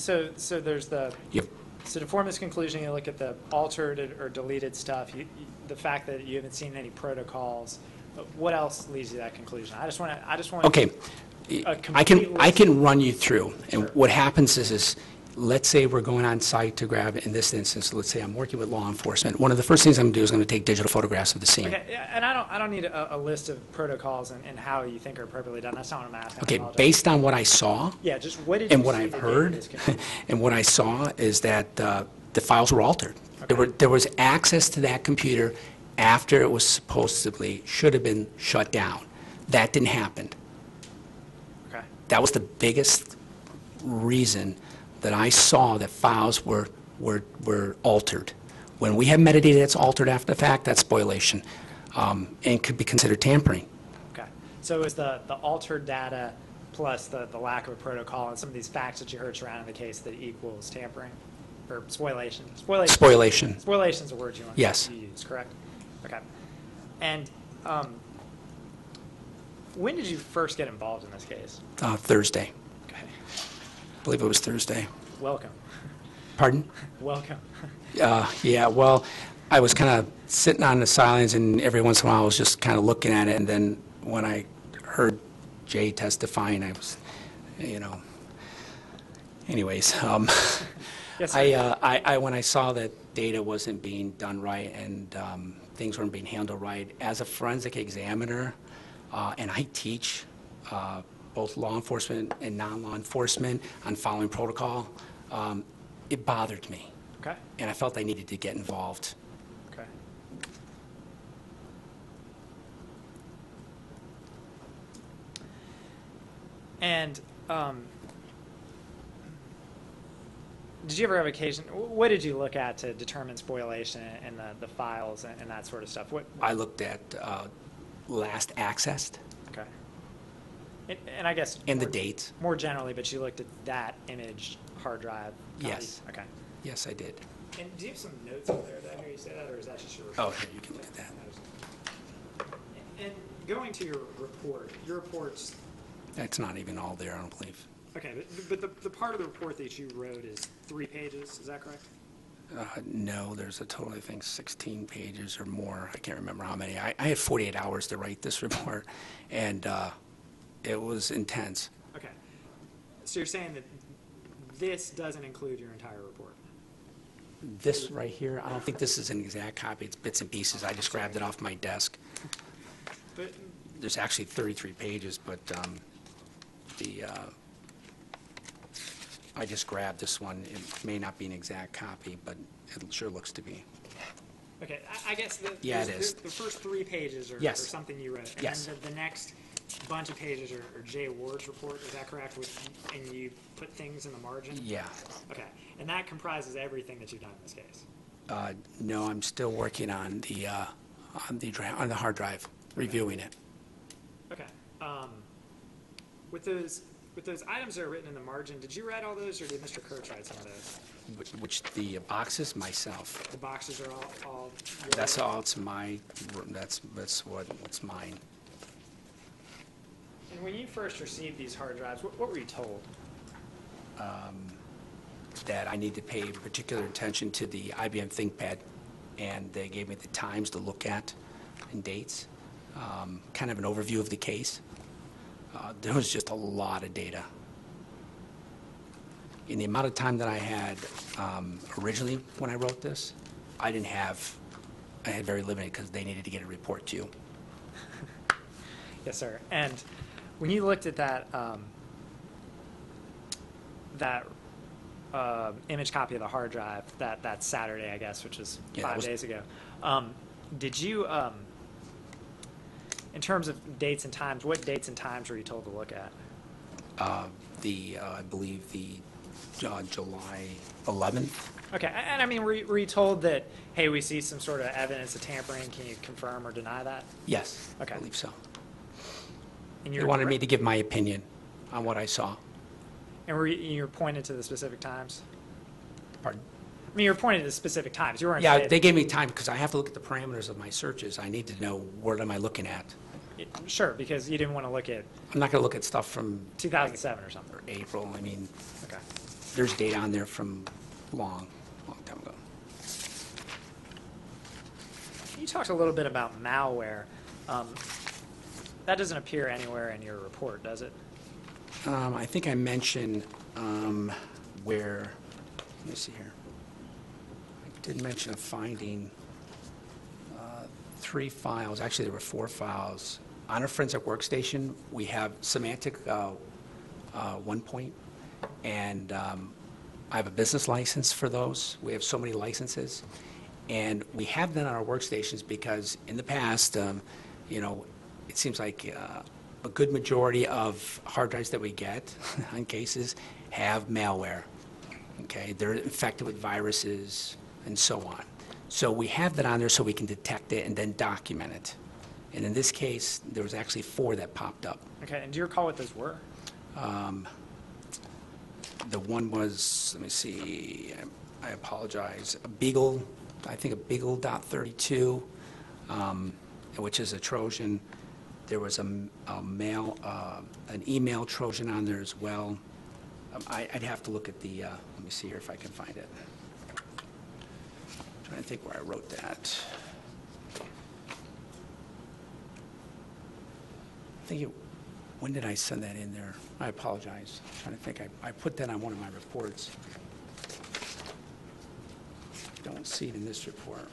So there's the, Yep. so to form this conclusion, you look at the altered or deleted stuff, the fact that you haven't seen any protocols. But what else leads you to that conclusion? I just want. Okay. A I complete list. can run you through. And Sure. what happens is let's say we're going on site to grab, in this instance, let's say I'm working with law enforcement. One of the first things I'm going to do is going to take digital photographs of the scene. Okay, yeah, and I don't need a list of protocols and how you think are appropriately done. That's not what I'm asking. I Okay, apologize. based on what I saw Yeah, just what did and you what see I've that gave you heard this conclusion? and what I saw is that the files were altered. Okay. There was access to that computer after it was supposedly should have been shut down. That didn't happen. Okay. That was the biggest reason that I saw that files were altered. When we have metadata that's altered after the fact, that's spoliation, and could be considered tampering. Okay. So it was the altered data plus the lack of a protocol and some of these facts that you heard surrounding the case that equals tampering or spoliation. Spoliation. Spoliation is a word you want Yes. to use, correct? Okay. And when did you first get involved in this case? Thursday. Okay. I believe it was Thursday. Welcome. Pardon? Welcome. Yeah, well, I was kind of sitting on the sidelines, and every once in a while I was just kind of looking at it, and then when I heard Jay testifying, I was, anyways, Yes, sir. when I saw that data wasn't being done right and things weren't being handled right, as a forensic examiner, and I teach both law enforcement and non-law enforcement on following protocol, it bothered me, Okay. and I felt I needed to get involved. Okay. And did you ever have occasion? What did you look at to determine spoliation and the files and that sort of stuff? What? I looked at last accessed Okay. And I guess. and the more- dates. More generally, but you looked at that image hard drive. copy? Yes. Okay. Yes, I did. And do you have some notes up there? Did I hear you say that, or is that just your Oh, report? here, you can look at that. And going to your report's, That's not even all there, I don't believe. okay, but the part of the report that you wrote is 3 pages, is that correct? No, there's a total, I think, 16 pages or more. I can't remember how many. I had 48 hours to write this report, and it was intense. Okay. So you're saying that this doesn't include your entire report? This right here, I don't think this is an exact copy. It's bits and pieces. I just grabbed it off my desk. But, There's actually 33 pages, but I just grabbed this one. It may not be an exact copy, but it sure looks to be. okay, I guess Yeah, it is. the first 3 pages are Yes. something you wrote. And Yes. then the next bunch of pages are Jay Ward's report, is that correct? And you put things in the margin? Yeah. Okay, and that comprises everything that you've done in this case? No, I'm still working on the hard drive, reviewing it. Okay. With those items that are written in the margin, did you write all those, or did Mr. Kurtz write some of those? Which the boxes myself. The boxes are all yours? That's all. It's my. That's what's mine. And when you first received these hard drives, what were you told? That I need to pay particular attention to the IBM ThinkPad, and they gave me the times to look at and dates. Kind of an overview of the case. There was just a lot of data. In the amount of time that I had originally when I wrote this, I had very limited because they needed to get a report to you. Yes, sir. And when you looked at that image copy of the hard drive that Saturday, I guess, which was Yeah, 5 days ago, did you, in terms of dates and times, what dates and times were you told to look at? I believe the July 11th. Okay, and I mean, were you told that, hey, we see some sort of evidence of tampering, can you confirm or deny that? Yes, Okay. I believe so. And They wanted me to give my opinion on what I saw. And you were pointed to the specific times? Pardon? I mean, you were pointed to specific times. You weren't. Yeah, they gave me time because I have to look at the parameters of my searches. I need to know what am I looking at. Sure, because you didn't want to look at I'm not going to look at stuff from 2007 or something. April. I mean, Okay. there's data on there from long time ago. You talked a little bit about malware. That doesn't appear anywhere in your report, does it? I think I mentioned where, let me see here. I did mention a finding, 3 files, actually there were 4 files. On our Forensic Workstation, we have Semantic 1 and I have a business license for those. We have so many licenses. And we have that on our workstations because in the past, you know, it seems like a good majority of hard drives that we get on cases have malware. Okay, they're infected with viruses and so on. So we have that on there so we can detect it and then document it. And in this case, there was actually 4 that popped up. Okay, and do you recall what those were? The one was, let me see, I apologize, a Beagle, I think a Beagle.32, which is a Trojan. There was an email Trojan on there as well. I'd have to look at the, let me see here if I can find it. I'm trying to think where I wrote that. I think it, when did I send that in there? I apologize. I'm trying to think. I put that on one of my reports. Don't see it in this report.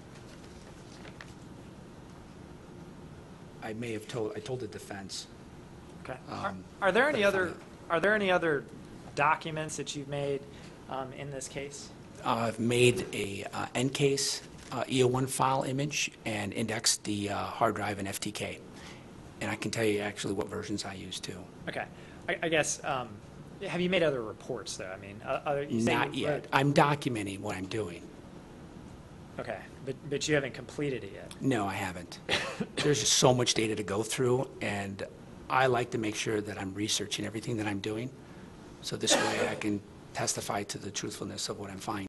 I may have told, I told the defense. Okay. Are there any other documents that you've made in this case? I've made a NCASE EO1 file image and indexed the hard drive and FTK. And I can tell you actually what versions I use too. Okay. I guess, have you made other reports though? I mean, you say Not you yet. wrote- I'm documenting what I'm doing. Okay, but you haven't completed it yet. No, I haven't. There's just so much data to go through, and I like to make sure that I'm researching everything that I'm doing, so this way I can testify to the truthfulness of what I'm finding.